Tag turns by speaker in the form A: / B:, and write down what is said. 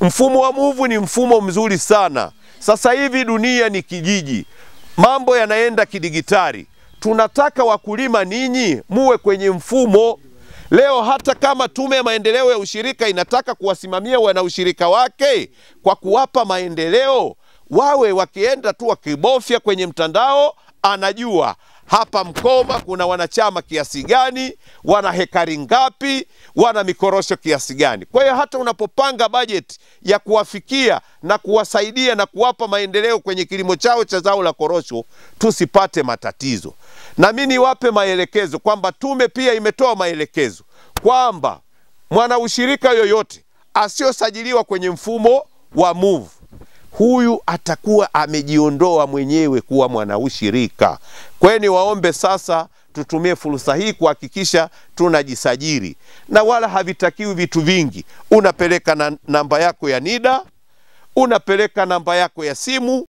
A: Mfumo wa MOVE ni mfumo mzuri sana. Sasa hivi dunia ni kijiji, mambo yanaenda kidigitali. Tunataka wakulima ninyi muwe kwenye mfumo. Leo hata kama Tume ya Maendeleo ya Ushirika inataka kuwasimamia wanaushirika wake kwa kuwapa maendeleo, wawe wakienda tu wakibofya kwenye mtandao, anajua hapa Mkoma kuna wanachama kiasi gani, wana hekari ngapi, wana mikorosho kiasi gani. Kwa hiyo hata unapopanga bajeti ya kuwafikia na kuwasaidia na kuwapa maendeleo kwenye kilimo chao cha zao la korosho, tusipate matatizo. Na mimi niwape maelekezo kwamba tume pia imetoa maelekezo kwamba mwanaushirika yoyote asiyosajiliwa kwenye mfumo wa MOVE, huyu atakuwa amejiondoa mwenyewe kuwa mwanaushirika. Kwa hiyo niwaombe sasa tutumie fursa hii kuhakikisha tunajisajili, na wala havitakiwi vitu vingi. Unapeleka namba yako ya NIDA, unapeleka namba yako ya simu,